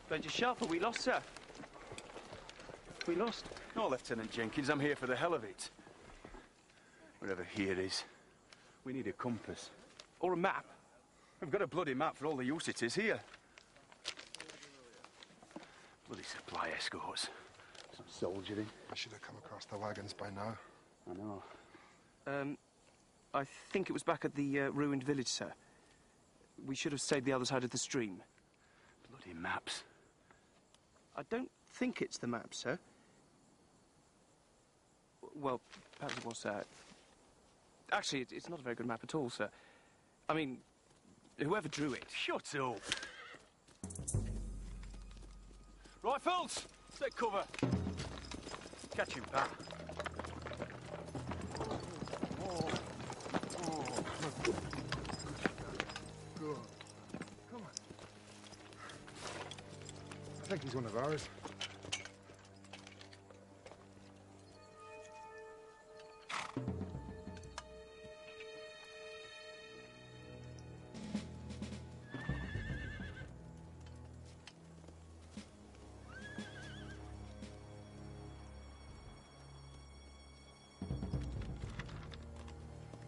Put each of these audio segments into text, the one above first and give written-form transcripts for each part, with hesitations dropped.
Major Sharpe, we lost, sir. We lost. No, Lieutenant Jenkins, I'm here for the hell of it. Wherever here is, we need a compass. Or a map. We've got a bloody map for all the use it is here. Bloody supply escorts. Some soldiering. I should have come across the wagons by now. I know. I think it was back at the ruined village, sir. We should have stayed the other side of the stream. Bloody maps. I don't think it's the map, sir. Well, perhaps it was, sir. Actually, it's not a very good map at all, sir. I mean, whoever drew it... Shut up! Rifles! Take cover! Catch him, Pat. Good. Come on. I think he's one of ours.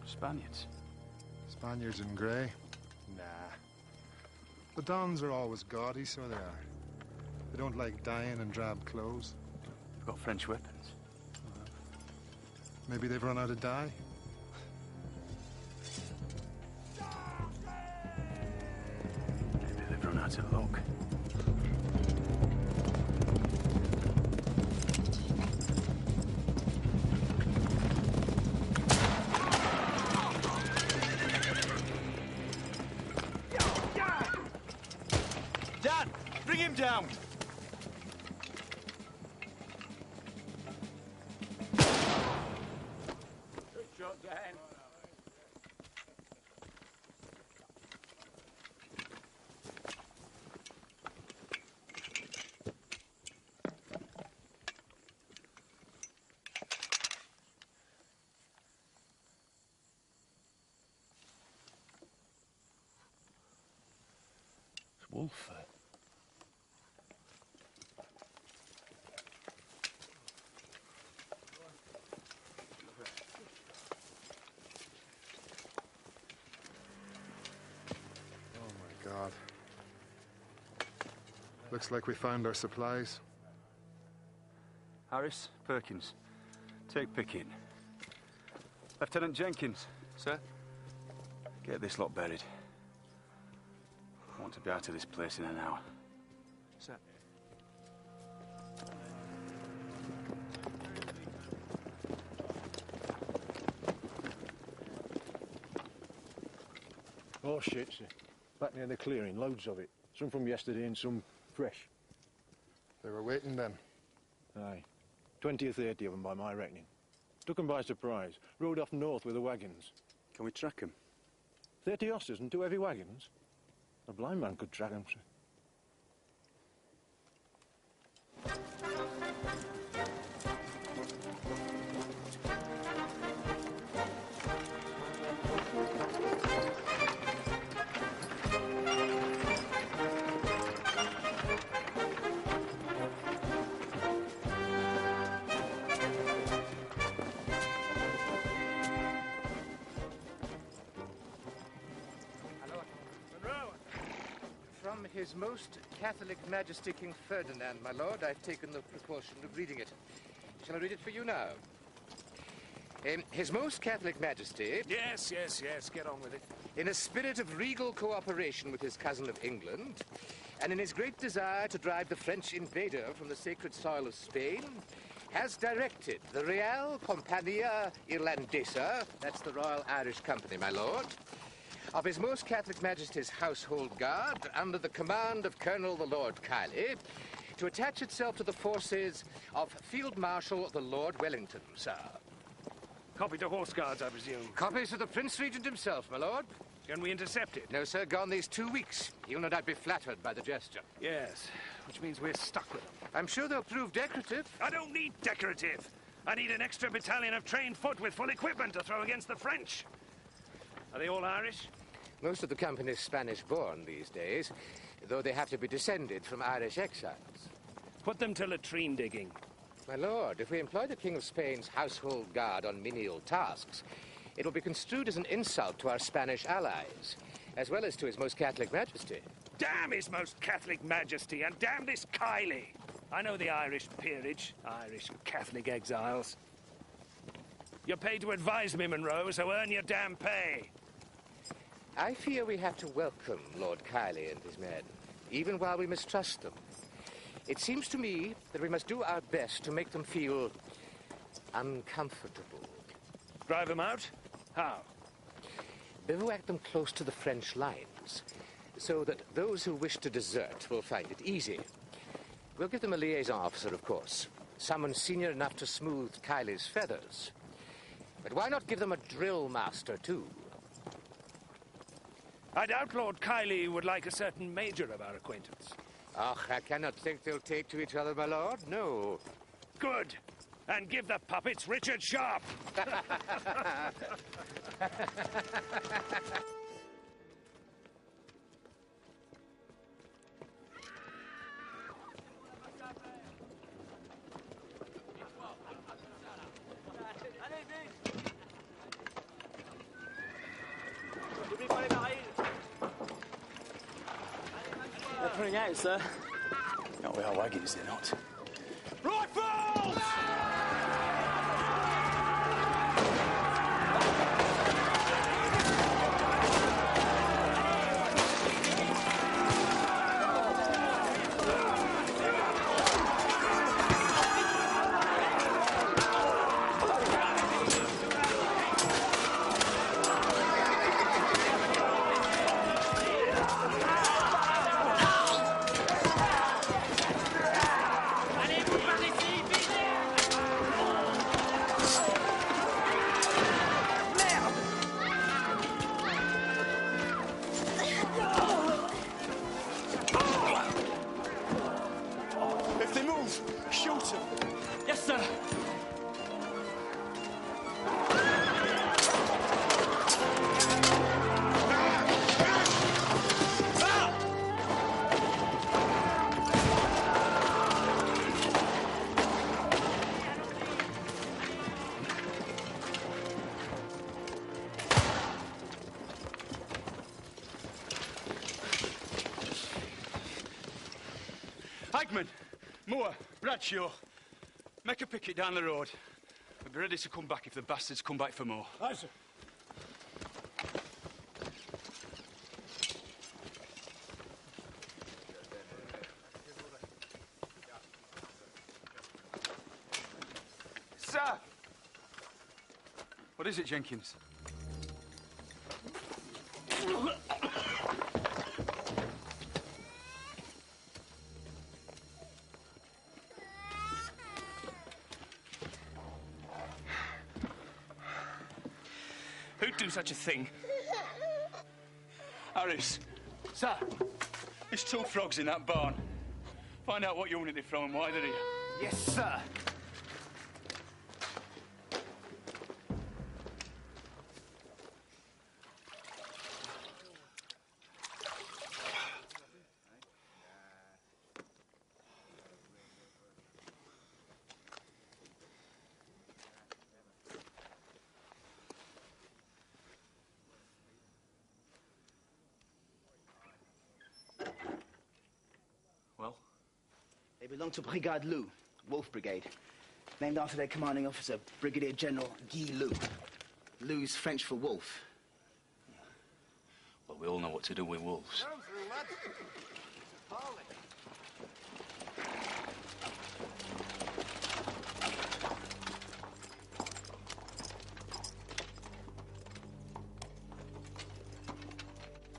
Spaniards. Spaniards in grey? Nah. The Dons are always gaudy, so they are. They don't like dying in drab clothes. They've got French weapons. Maybe they've run out of dye? Maybe they've run out of luck. Dan! Bring him down! Good shot, Dan. It's Wolfer. God. Looks like we found our supplies. Harris, Perkins, take picking. Lieutenant Jenkins, Sir? get this lot buried. I want to be out of this place in an hour. Sir. Oh, shit, sir. Back near the clearing, loads of it. Some from yesterday and some fresh. They were waiting then. Aye. 20 or 30 of them by my reckoning. Took them by surprise. Rode off north with the wagons. Can we track them? 30 horses and 2 heavy wagons? A blind man could track them, sir. From His Most Catholic Majesty King Ferdinand, my lord, I've taken the precaution of reading it. Shall I read it for you now? His Most Catholic Majesty... Yes, get on with it. In a spirit of regal cooperation with his cousin of England, and in his great desire to drive the French invader from the sacred soil of Spain, has directed the Real Compania Irlandesa, that's the Royal Irish Company, my lord, of His Most Catholic Majesty's Household Guard, under the command of Colonel the Lord Kiley, to attach itself to the forces of Field Marshal the Lord Wellington, sir. Copy to Horse Guards, I presume. Copies to the Prince Regent himself, my lord. Can we intercept it? No, sir, gone these 2 weeks. He'll no doubt be flattered by the gesture. Yes, which means we're stuck with them. I'm sure they'll prove decorative. I don't need decorative. I need an extra battalion of trained foot with full equipment to throw against the French. Are they all Irish? Most of the company's Spanish-born these days, though they have to be descended from Irish exiles. Put them to latrine digging. My lord, if we employ the King of Spain's household guard on menial tasks, it will be construed as an insult to our Spanish allies, as well as to His Most Catholic Majesty. Damn His Most Catholic Majesty, and damn this Kylie! I know the Irish peerage, Irish Catholic exiles. You're paid to advise me, Monroe, so earn your damn pay. I fear we have to welcome Lord Kiley and his men, even while we mistrust them. It seems to me that we must do our best to make them feel uncomfortable. Drive them out? How? Bivouac them close to the French lines, so that those who wish to desert will find it easy. We'll give them a liaison officer, of course. Someone senior enough to smooth Kiley's feathers. But why not give them a drill master, too? I doubt Lord Kiley would like a certain major of our acquaintance. Oh, I cannot think they'll take to each other, my lord. No. Good. And give the puppets Richard Sharpe. They're pulling out, sir. Not with our wagons, they're not. Rifles! If they move, shoot them. Yes, sir. Hagman, Moore, Bradshaw, make a picket down the road. We'll be ready to come back if the bastards come back for more. Aye, sir. Sir! What is it, Jenkins? Who'd do such a thing? Harris. Sir! There's 2 frogs in that barn. Find out what unit they're from and why they're here. Yes, sir. Well? They belong to Brigade Loup, Wolf Brigade, named after their commanding officer, Brigadier General Guy Loup. Loup's French for wolf. Well, we all know what to do with wolves.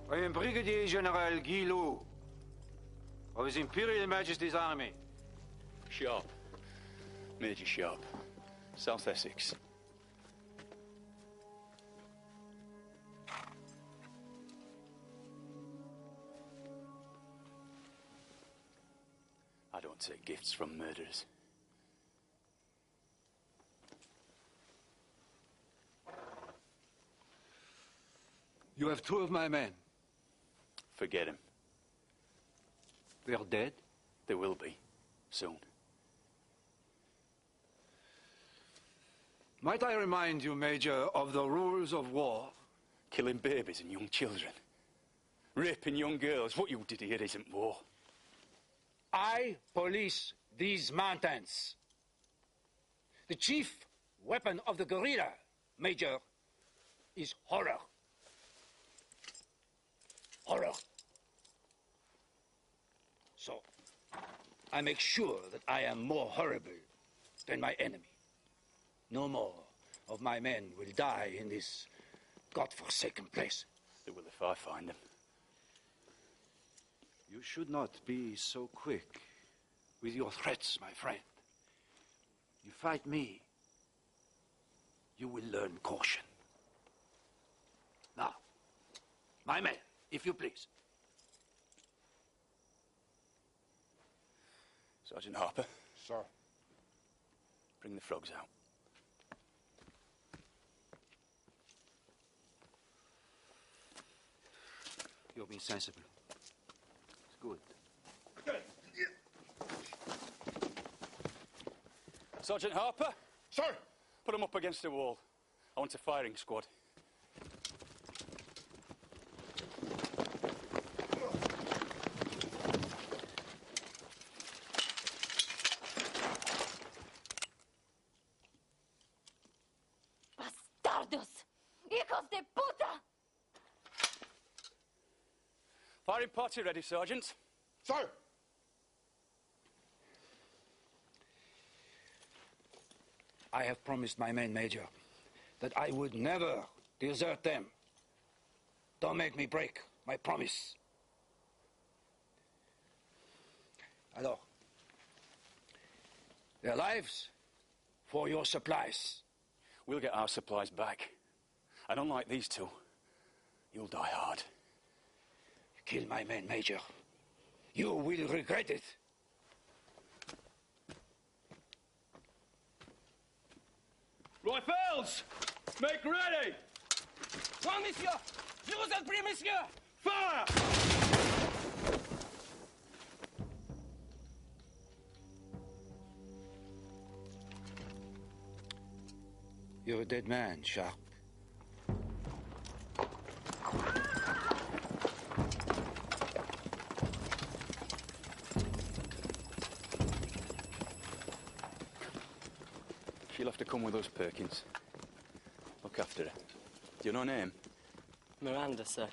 I am Brigadier General Guy Loup of His Imperial Majesty's Army. Sharpe. Major Sharpe. South Essex. I don't take gifts from murderers. You have 2 of my men. Forget him. They are dead? They will be. Soon. Might I remind you, Major, of the rules of war? Killing babies and young children. Raping young girls. What you did here isn't war. I police these mountains. The chief weapon of the guerrilla, Major, is horror. Horror. So, I make sure that I am more horrible than my enemy. No more of my men will die in this God-forsaken place. They will if I find them. You should not be so quick with your threats, my friend. You fight me, you will learn caution. Now, my men, if you please. Sergeant Harper, Sir. bring the frogs out. You're being sensible. It's good. Sergeant Harper, Sir! put them up against the wall. I want a firing squad. ¡Bastardos! ¡Hijos de puta! Firing party ready, Sergeant. Sir! I have promised my men, Major, that I would never desert them. Don't make me break my promise. Alors, their lives for your supplies. We'll get our supplies back. And unlike these 2, you'll die hard. Kill my men, Major. You will regret it. Rifles! Make ready! Point, monsieur! Je vous en prie, monsieur! Fire! You're a dead man, Sharpe. She'll have to come with us, Perkins. Look after her. Do you know her name? Miranda, sir.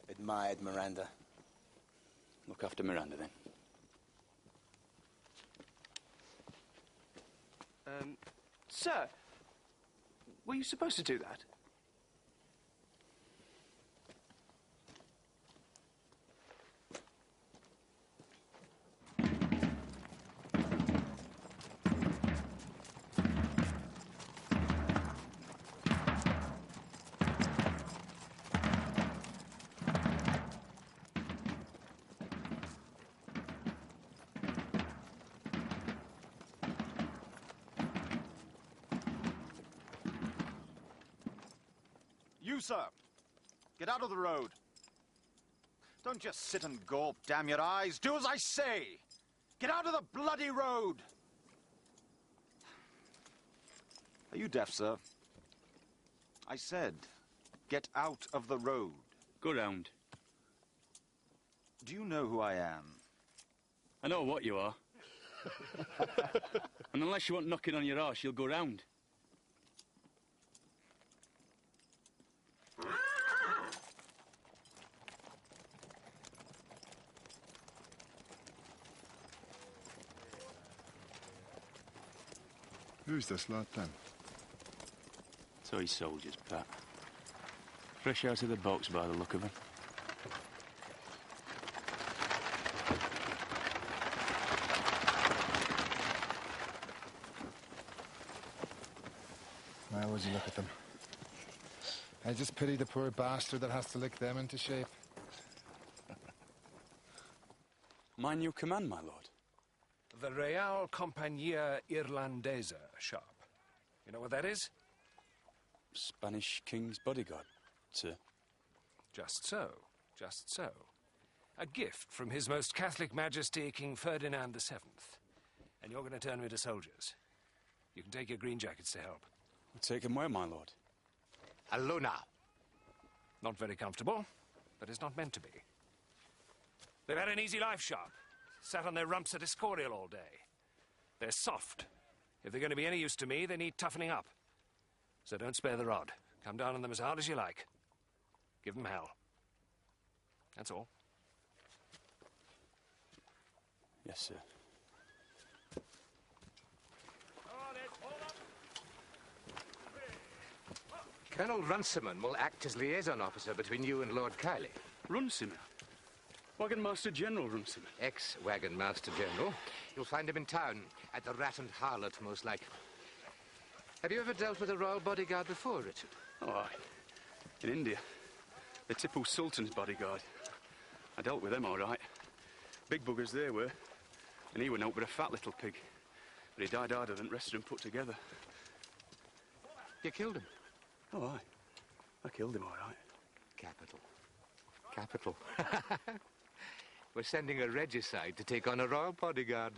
Admired Miranda. Look after Miranda, then. Sir, were you supposed to do that? You, sir, get out of the road. Don't just sit and gawp, damn your eyes. Do as I say. Get out of the bloody road. Are you deaf, sir? I said, get out of the road. Go round. Do you know who I am? I know what you are. And unless you want knocking on your arse, you'll go round. Who's this lot, then? Toy soldiers, Pat. Fresh out of the box by the look of them. Why would you look at them? I just pity the poor bastard that has to lick them into shape. My new command, my lord. The Real Compagnia Irlandesa, Sharpe. You know what that is? Spanish King's bodyguard, sir. Just so, just so. A gift from His Most Catholic Majesty King Ferdinand VII. And you're going to turn me to soldiers. You can take your green jackets to help. Take him where, my lord? Hello now. Not very comfortable, but it's not meant to be. They've had an easy life, Sharpe. Sat on their rumps at Escorial all day. They're soft. If they're going to be any use to me, they need toughening up. So don't spare the rod. Come down on them as hard as you like. Give them hell. That's all. Yes, sir. Colonel Runciman will act as liaison officer between you and Lord Kiley. Runciman? Wagon Master General Runciman? Ex-Wagon Master General. You'll find him in town, at the Rat and Harlot, most likely. Have you ever dealt with a royal bodyguard before, Richard? Oh, aye. In India. The Tipu Sultan's bodyguard. I dealt with them all right. Big buggers they were. And he went out with a fat little pig. But he died harder than the rest of them put together. You killed him? Oh, aye. I killed him all right. Capital. Capital. We're sending a regicide to take on a royal bodyguard.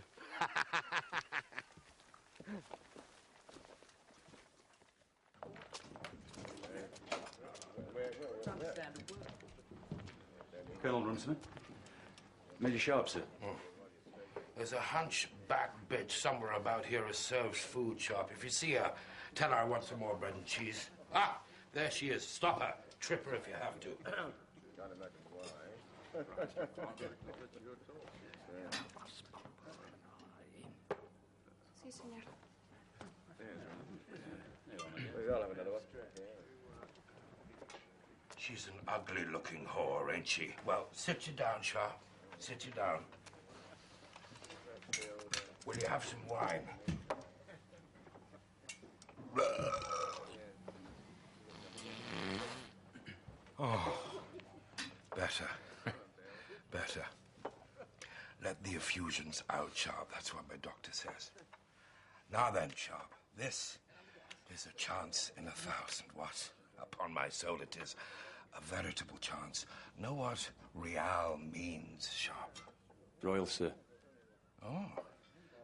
Colonel Runciman. Major Sharpe, sir. There's a hunchback bitch somewhere about here who serves food shop. If you see her, tell her I want some more bread and cheese. Ah, there she is. Stop her. Trip her if you have to. Sí, señor. She's an ugly-looking whore, ain't she? Well, sit you down, Sharpe. Sit you down. Will you have some wine? Oh, better. Better. Let the effusions out, Sharpe. That's what my doctor says. Now then, Sharpe, this is a chance in 1,000. What? Upon my soul, it is a veritable chance. Know what real means, Sharpe? Royal, sir. Oh,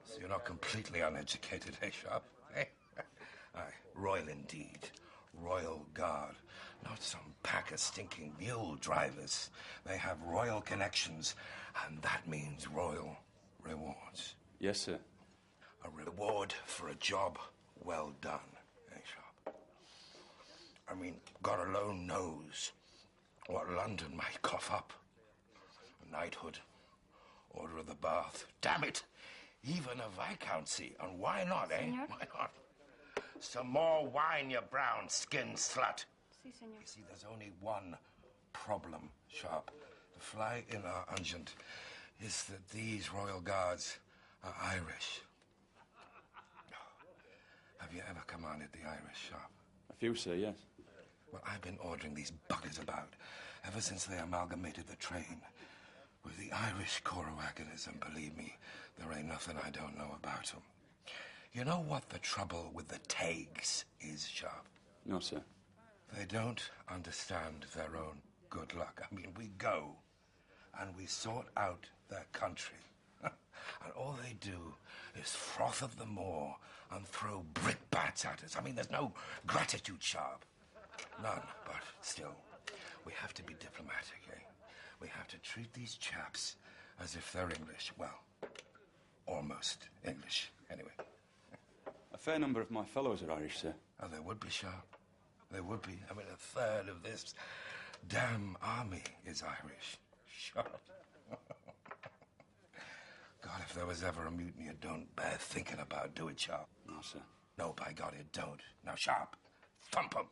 so you're not completely uneducated, eh, Sharpe? Eh? Aye, royal indeed. Royal Guard. Not some pack of stinking mule drivers. They have royal connections, and that means royal rewards. Yes, sir. A reward for a job well done, eh, Sharpe? I mean, God alone knows what London might cough up. A knighthood, Order of the Bath. Damn it! Even a viscountcy. And why not, eh? Señor? Why not? Some more wine, you brown-skinned slut. Sí, señor. You see, there's only one problem, Sharpe. The fly in our unguent is that these royal guards are Irish. Have you ever commanded the Irish, Sharpe? A few, sir, yes. Well, I've been ordering these buggers about ever since they amalgamated the train with the Irish Corps waggoners, and believe me, there ain't nothing I don't know about them. You know what the trouble with the Tags is, Sharpe? No, sir. They don't understand their own good luck. I mean, we go and we sort out their country. And all they do is froth at the moor and throw brickbats at us. I mean, there's no gratitude, Sharpe. None, but still, we have to be diplomatic, eh? We have to treat these chaps as if they're English. Well, almost English, anyway. A fair number of my fellows are Irish, sir. Oh, there would be, Sharpe. There would be. I mean, a third of this damn army is Irish. Sharpe. God, if there was ever a mutiny, it don't bear thinking about, do it, Sharpe? No, sir. No, by God, it don't. Now, Sharpe, thump 'em.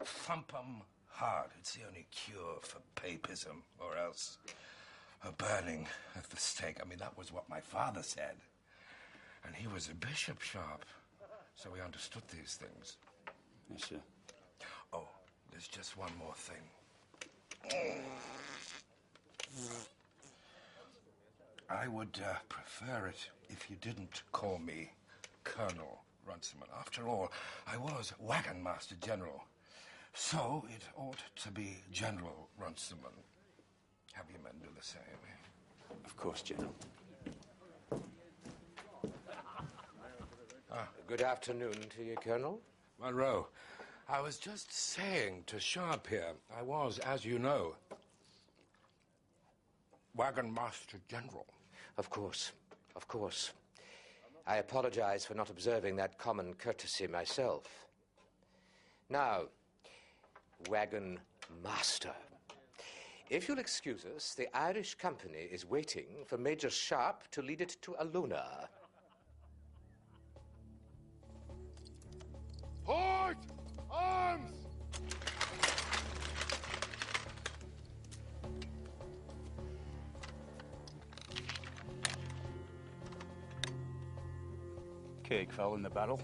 Thump 'em hard. It's the only cure for papism, or else a burning at the stake. I mean, that was what my father said. And he was a bishop, Sharpe, so he understood these things. Yes, sir. Oh, there's just one more thing. I would prefer it if you didn't call me Colonel Runciman. After all, I was Wagon Master General. So it ought to be General Runciman. Have your men do the same. Of course, General. Good afternoon to you, Colonel. Monroe, I was just saying to Sharpe here, I was, as you know, Wagon Master General. Of course, of course. I apologize for not observing that common courtesy myself. Now, Wagon Master. If you'll excuse us, the Irish company is waiting for Major Sharpe to lead it to Aluna. Port! Arms! Cake fell in the barrel.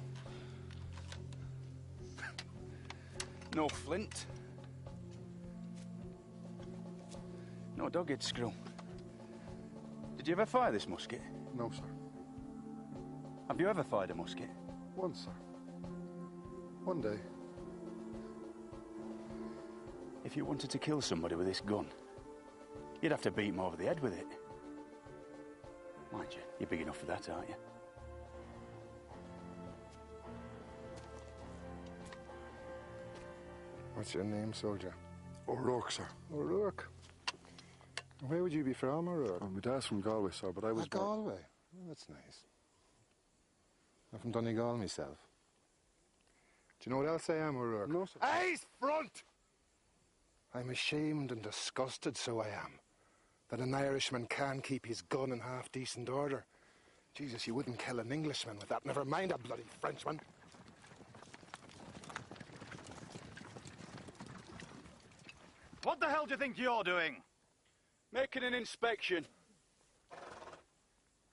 No flint. No dog-head screw. Did you ever fire this musket? No, sir. Have you ever fired a musket? Once, sir. One day. If you wanted to kill somebody with this gun, you'd have to beat him over the head with it. Mind you, you're big enough for that, aren't you? What's your name, soldier? O'Rourke, sir. O'Rourke. Where would you be from, O'Rourke? My dad's from Galway, sir, but I was born... Galway? Oh, that's nice. I'm from Donegal myself. Do you know what else I am, O'Rourke? No, sir. Eyes front! I'm ashamed and disgusted, so I am, that an Irishman can keep his gun in half-decent order. Jesus, you wouldn't kill an Englishman with that, never mind a bloody Frenchman. What the hell do you think you're doing? Making an inspection.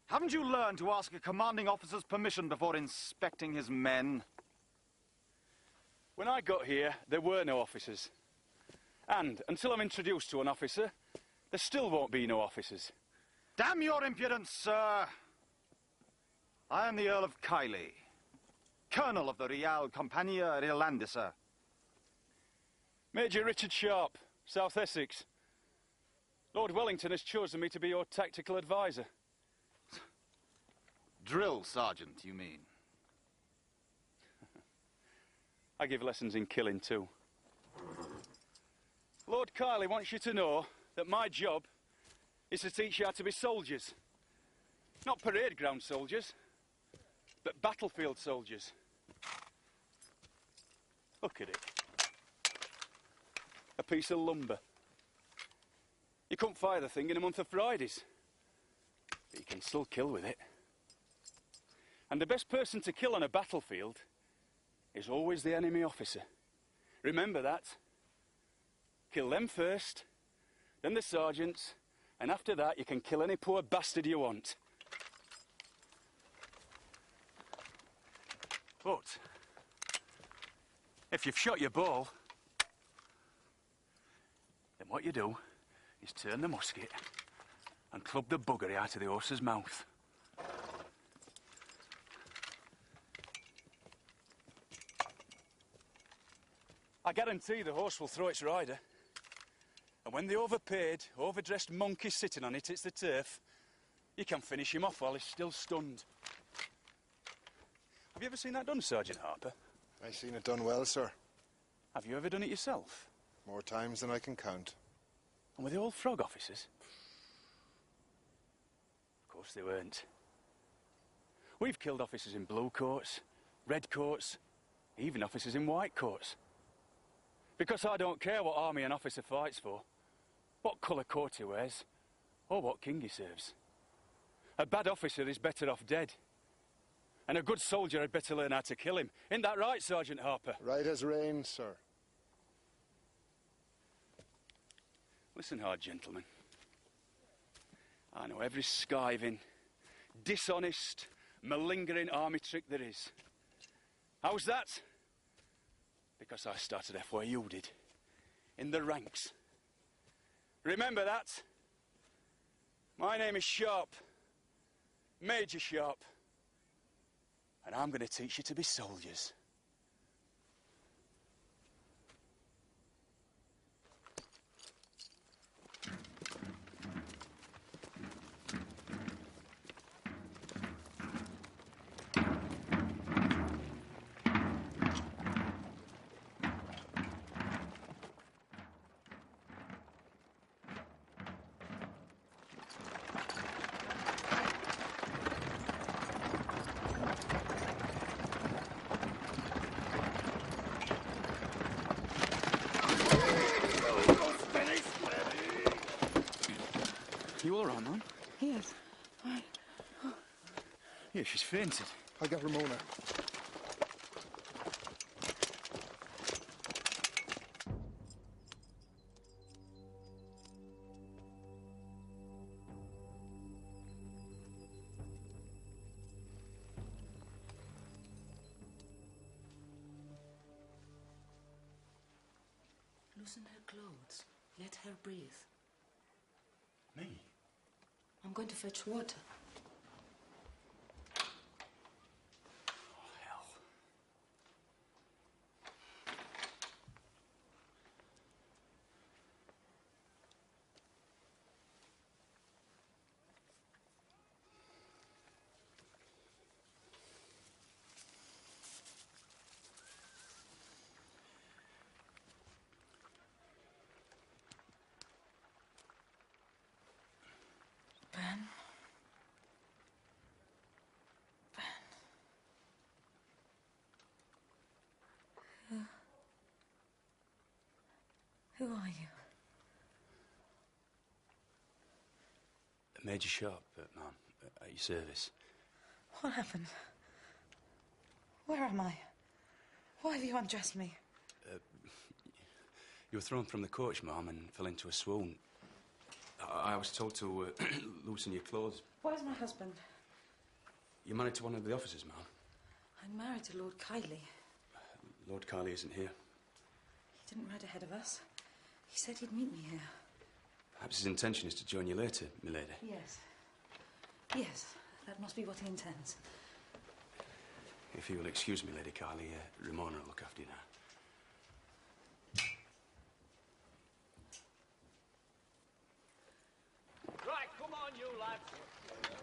Haven't you learned to ask a commanding officer's permission before inspecting his men? When I got here, there were no officers. And until I'm introduced to an officer, there still won't be no officers. Damn your impudence, sir! I am the Earl of Kiley, Colonel of the Real Compania Irlandesa. Major Richard Sharpe, South Essex. Lord Wellington has chosen me to be your tactical advisor. Drill sergeant, you mean? I give lessons in killing too. Lord Kiley wants you to know that my job is to teach you how to be soldiers. Not parade ground soldiers, but battlefield soldiers. Look at it. A piece of lumber. You couldn't fire the thing in a month of Fridays, but you can still kill with it. And the best person to kill on a battlefield is always the enemy officer. Remember that. Kill them first, then the sergeants, and after that you can kill any poor bastard you want. But if you've shot your ball, then what you do is turn the musket and club the buggery out of the horse's mouth. I guarantee the horse will throw its rider. And when the overpaid, overdressed monkey's sitting on it, it's the turf, you can finish him off while he's still stunned. Have you ever seen that done, Sergeant Harper? I've seen it done well, sir. Have you ever done it yourself? More times than I can count. And were they all frog officers? Of course they weren't. We've killed officers in blue coats, red coats, even officers in white coats. Because I don't care what army an officer fights for, what colour coat he wears, or what king he serves. A bad officer is better off dead. And a good soldier had better learn how to kill him. Isn't that right, Sergeant Harper? Right as rain, sir. Listen hard, gentlemen. I know every skiving, dishonest, malingering army trick there is. How's that? Because I started off where you did, in the ranks. Remember that? My name is Sharpe, Major Sharpe, and I'm going to teach you to be soldiers. all right, Mum? Yes. Yeah, she's fainted. I'll get Ramona. Loosen her clothes. Let her breathe. Me? I'm going to fetch water. Ben? Ben? Who are you? Major Sharpe, Mum, at your service. What happened? Where am I? Why have you undressed me? You were thrown from the coach, Mum, and fell into a swoon. I was told to loosen your clothes. Where's my husband? You're married to one of the officers, Mum. I'm married to Lord Kiley. Lord Kiley isn't here. He didn't ride ahead of us. He said he'd meet me here. Perhaps his intention is to join you later, milady. Yes. Yes, that must be what he intends. If you will excuse me, Lady Kiley, Ramona will look after you now. Right, come on, you lads.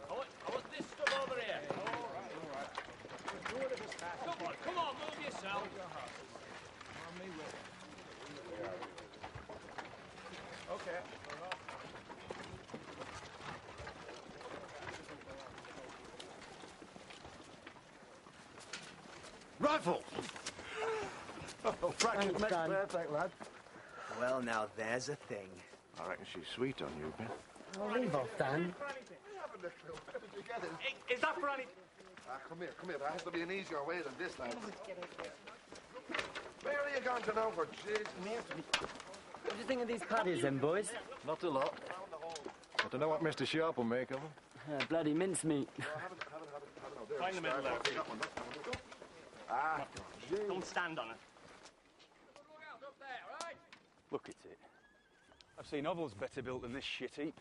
I want this stuff over here. All right. Come on, move yourself. Okay. Rifle! Oh, practice makes perfect, lad. Well, now there's a thing. I reckon she's sweet on you, Ben. Oh, leave off, Dan. Where did you get it? Is that for any... Come here. There has to be an easier way than this, lad. Where are you going to now for? Jeez, mate. What do you think of these paddies, then, boys? Not a lot. I don't know what Mr. Sharpe will make of them. Bloody mincemeat. Find the middle there. Ah, Don't stand on it. Look at it. I've seen hovels better built than this shit heap.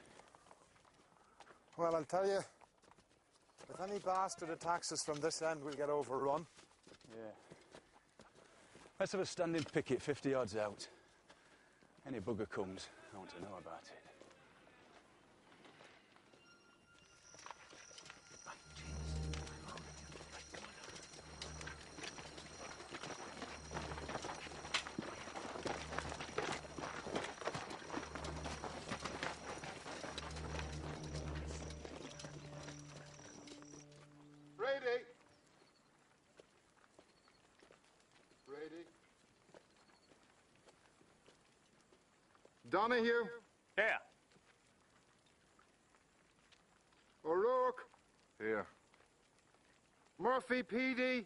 Well, I'll tell you, if any bastard attacks us from this end, we'll get overrun. Yeah. Let's have a standing picket 50 yards out. Any bugger comes, I want to know about it. Donahue? Here. O'Rourke? Here. Murphy PD?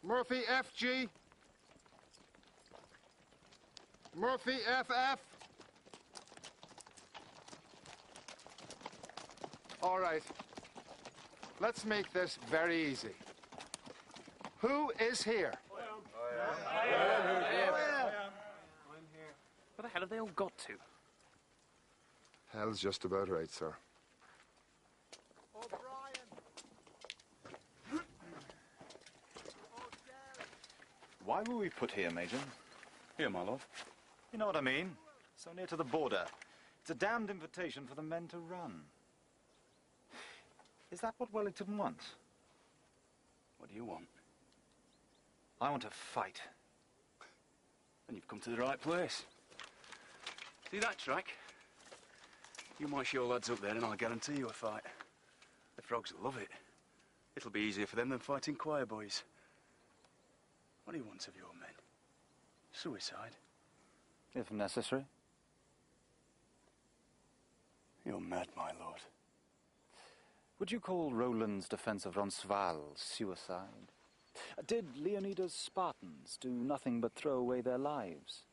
Murphy FG? Murphy FF? All right. Let's make this very easy. Who is here? Where the hell have they all got to? Hell's just about right, sir. Why were we put here, Major? Here, my lord. You know what I mean? So near to the border. It's a damned invitation for the men to run. Is that what Wellington wants? What do you want? I want to fight. Then you've come to the right place. See that track? You march your lads up there and I'll guarantee you a fight. The frogs will love it. It'll be easier for them than fighting choir boys. What do you want of your men? Suicide? If necessary. You're mad, my lord. Would you call Roland's defense of Roncesvalles suicide? Did Leonida's Spartans do nothing but throw away their lives?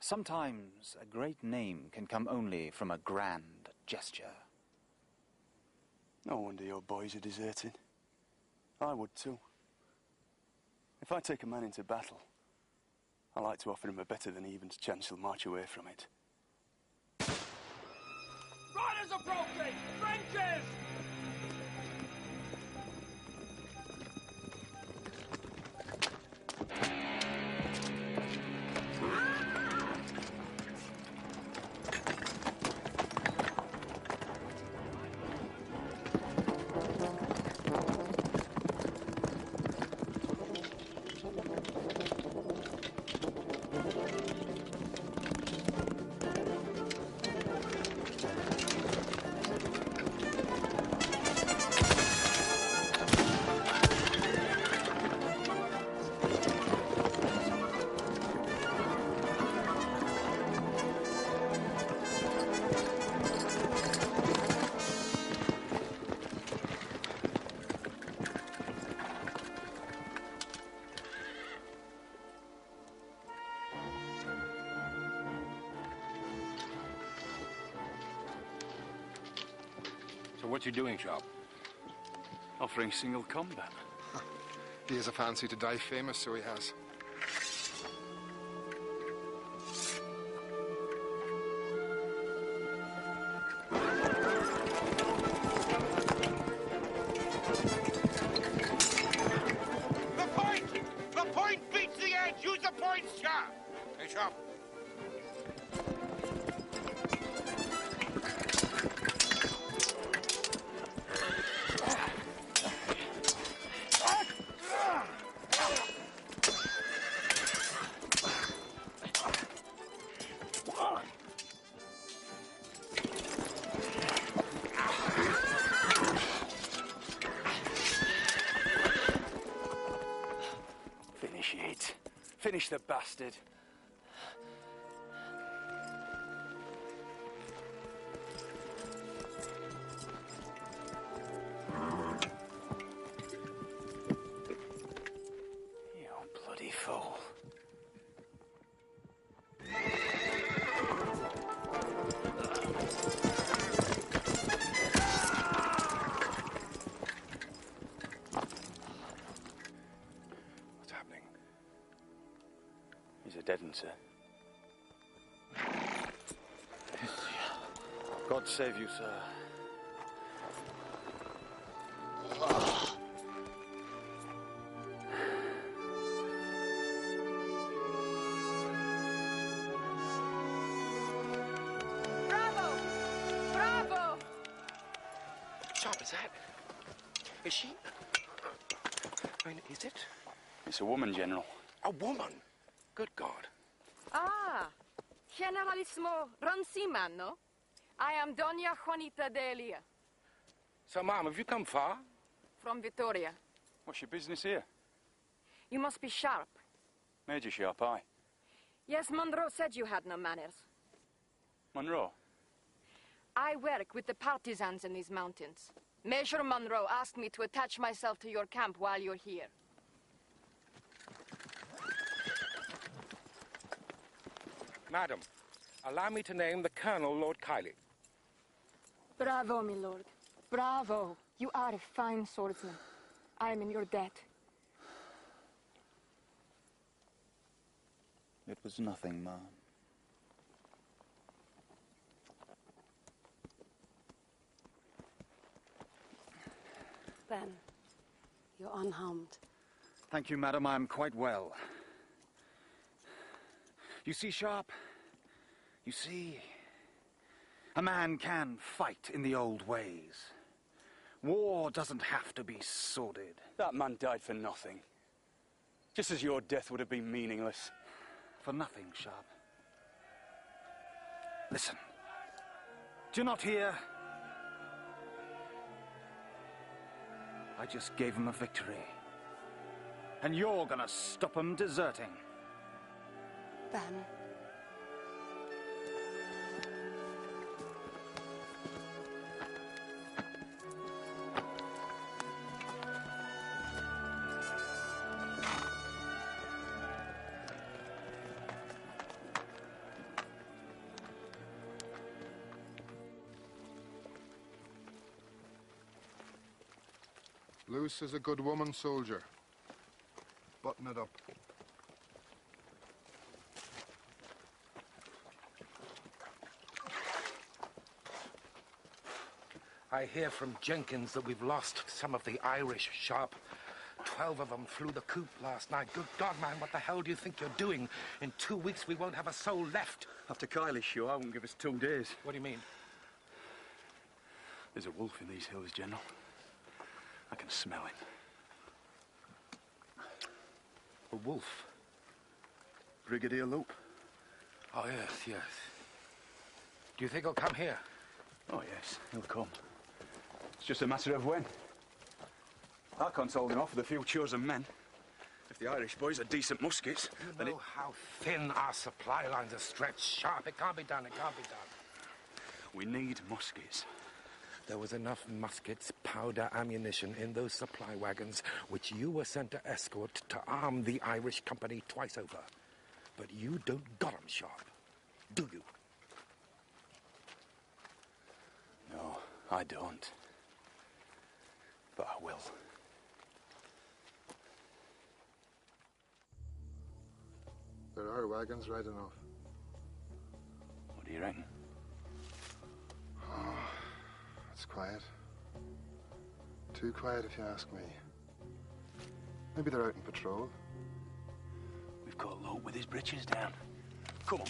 Sometimes a great name can come only from a grand gesture. No wonder your boys are deserting. I would too. If I take a man into battle, I like to offer him a better than even's chance he'll march away from it. Riders approaching! Trenches! So what you doing, Sharpe? Offering single combat. He has a fancy to die famous, so he has. The point! The point beats the edge! Use the point, Sharpe! Hey, Sharpe. Finish it. Finish the bastard. You bloody fool. What's happening? He's a dead un, sir. God save you, sir. Bravo! Bravo! Sharpe, is that? Is she? I mean, is it? It's a woman, General. A woman? Good God. Ah, Generalissimo Ronciman, no? I am Doña Juanita de Elia, So, Ma'am, have you come far? from Vitoria. What's your business here? You must be Sharpe. Major Sharpe, aye. Yes, Monroe said you had no manners. Monroe? I work with the partisans in these mountains. Major Monroe asked me to attach myself to your camp while you're here. Madam, allow me to name the Colonel Lord Kiley. Bravo, my lord. Bravo. You are a fine swordsman. I am in your debt. It was nothing, ma'am. Ben, you're unharmed. Thank you, madam. I am quite well. You see, Sharpe? You see? A man can fight in the old ways. War doesn't have to be sordid. That man died for nothing. Just as your death would have been meaningless. For nothing, Sharpe. Listen. Do you not hear? I just gave him a victory. And you're gonna stop him deserting. Ben. Luce is a good woman, soldier. Button it up. I hear from Jenkins that we've lost some of the Irish, Sharpe. 12 of them flew the coop last night. Good God, man, what the hell do you think you're doing? In 2 weeks, we won't have a soul left. After Kylie's show, I won't give us 2 days. What do you mean? There's a wolf in these hills, General. I can smell him. A wolf? Brigadier Loop. Oh, yes, yes. Do you think he'll come here? Oh, yes, he'll come. It's just a matter of when. Archon's holding off with a few chosen men. If the Irish boys are decent muskets, You know how thin our supply lines are stretched, Sharpe. It can't be done, it can't be done. We need muskets. There was enough muskets, powder, ammunition in those supply wagons which you were sent to escort to arm the Irish company twice over. But you don't got 'em, Sharpe, do you? No, I don't. But I will. There are wagons right enough. What do you reckon? Oh, it's quiet. Too quiet if you ask me. Maybe they're out on patrol. We've caught Lope with his britches down. Come on.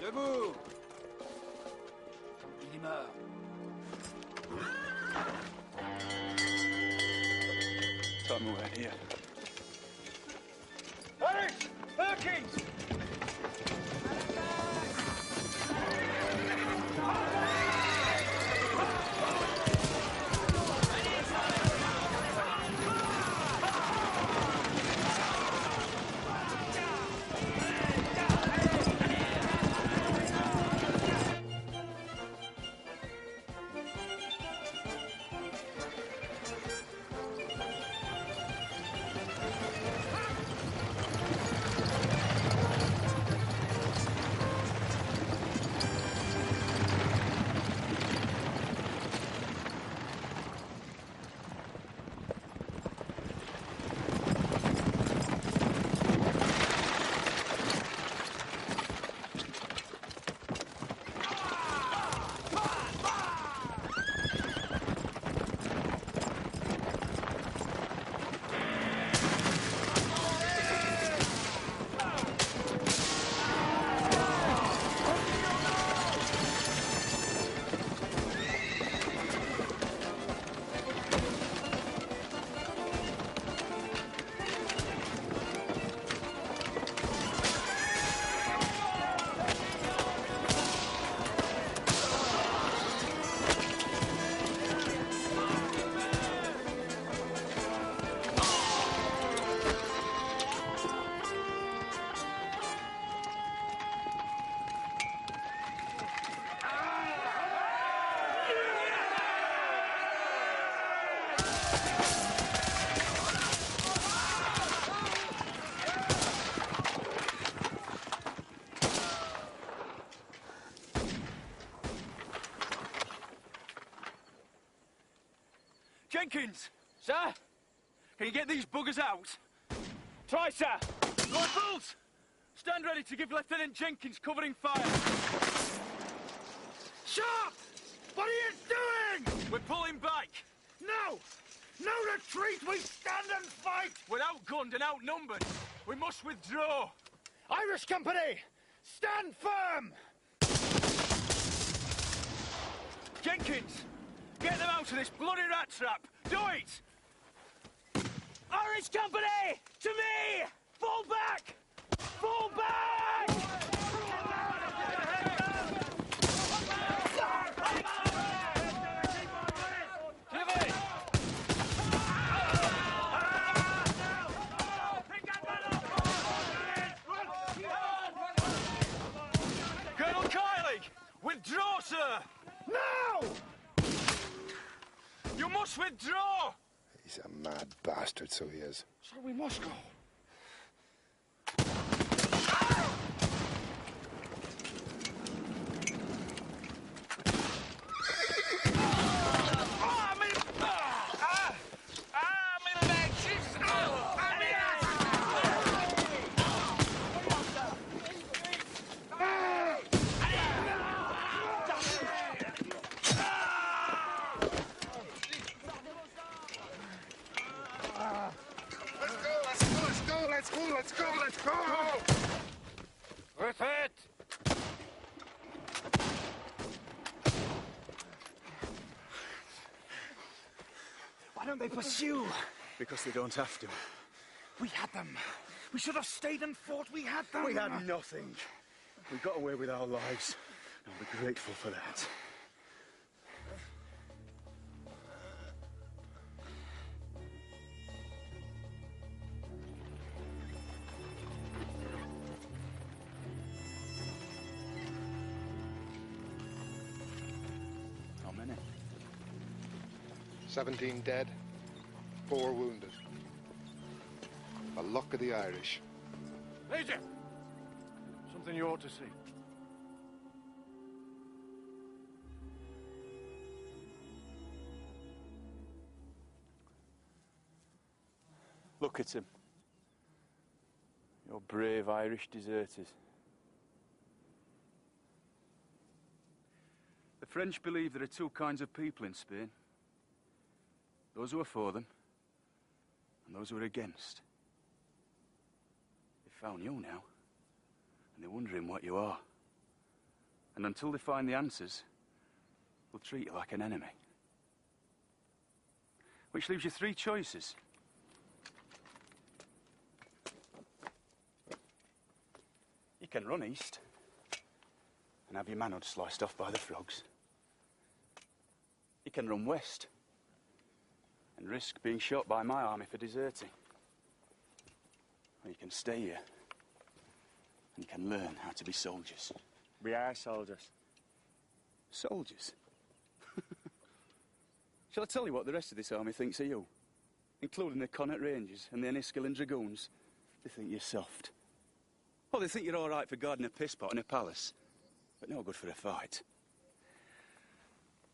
Debout! Il est mort. Time to move out here. Irish! Perkins! Jenkins! Sir? Can you get these buggers out? Try, sir! Rifles! Stand ready to give Lieutenant Jenkins covering fire! Sharpe! What are you doing? We're pulling back. No! No retreat! We stand and fight! We're outgunned and outnumbered. We must withdraw. Irish Company! Stand firm! Jenkins, get them out of this bloody rat trap. Do it! Irish Company! To me! Fall back! Fall back! Give it! Colonel Kiley! Withdraw, sir! No! You must withdraw! He's a mad bastard, so he is. So we must go. Let's go! With it! Why don't they pursue? Because they don't have to. We had them. We should have stayed and fought. We had them. We had nothing. We got away with our lives. And we're grateful for that. How many? 17 dead, 4 wounded. The luck of the Irish. Major! Something you ought to see. Look at him. Your brave Irish deserters. The French believe there are two kinds of people in Spain. Those who are for them, and those who are against. They've found you now, and they're wondering what you are. And until they find the answers, they'll treat you like an enemy. Which leaves you 3 choices. You can run east and have your manhood sliced off by the frogs. You can run west and risk being shot by my army for deserting. Or you can stay here and you can learn how to be soldiers. We are soldiers. Soldiers? Shall I tell you what the rest of this army thinks of you? Including the Connaught Rangers and the Enniskillen Dragoons. They think you're soft. Oh, they think you're all right for guarding a piss pot in a palace, but no good for a fight.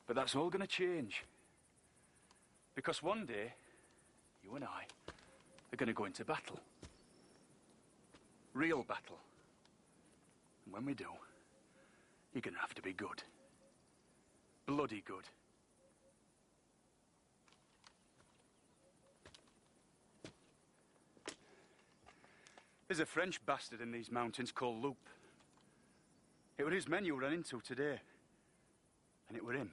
But that's all going to change. Because one day, you and I are going to go into battle. Real battle. And when we do, you're going to have to be good. Bloody good. There's a French bastard in these mountains called Loup. It were his men you ran into today. And it were him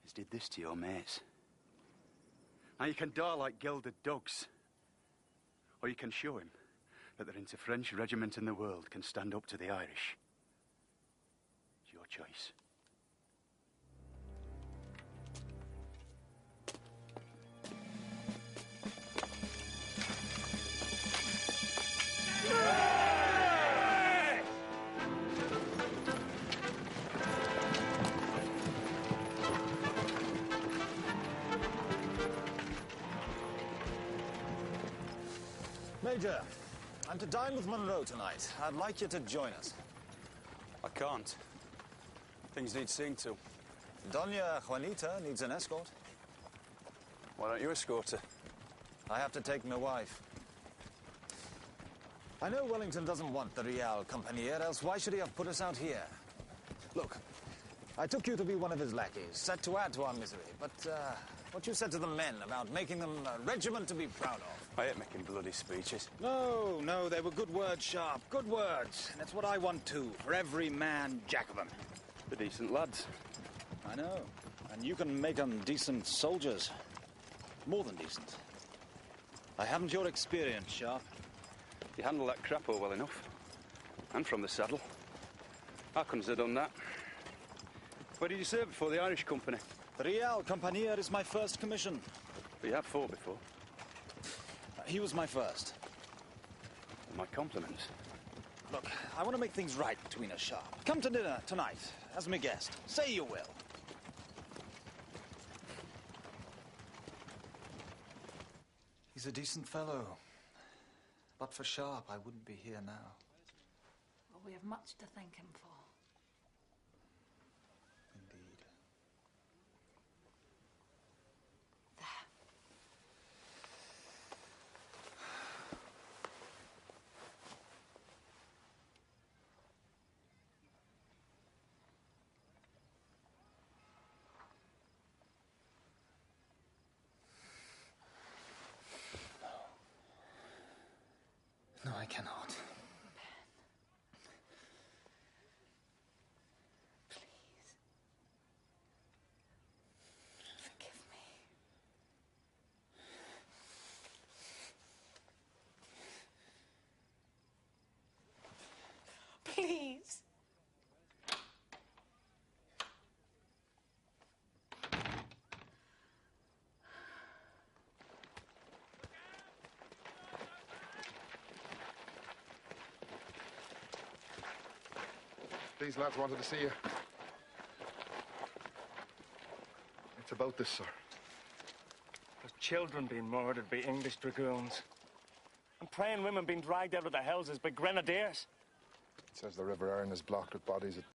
as did this to your mates. Now you can die like gelded dogs. Or you can show him that there ain't a French regiment in the world can stand up to the Irish. It's your choice. Major, I'm to dine with Monroe tonight. I'd like you to join us. I can't. Things need seeing to. Doña Juanita needs an escort. Why don't you escort her? I have to take my wife. I know Wellington doesn't want the Real Companier, else why should he have put us out here? Look, I took you to be one of his lackeys, set to add to our misery. But what you said to the men about making them a regiment to be proud of. I ain't making bloody speeches. No, no, they were good words, Sharpe. Good words. And that's what I want too, for every man jack of them. They're decent lads. I know. And you can make them decent soldiers. More than decent. I haven't your experience, Sharpe. You handle that crapo well enough. And from the saddle. I couldn't have done that. Where did you serve before the Irish Company? The Real Companier is my first commission. But you have fought before. He was my first. My compliments. Look, I want to make things right between us, Sharpe. Come to dinner tonight, as my guest. Say you will. He's a decent fellow. But for Sharpe, I wouldn't be here now. Well, we have much to thank him for. Indeed. No, I cannot. Please. These lads wanted to see you. It's about this, sir. There's children being murdered by English dragoons. And praying women being dragged out of their houses by grenadiers. It says the River Erne is blocked with bodies.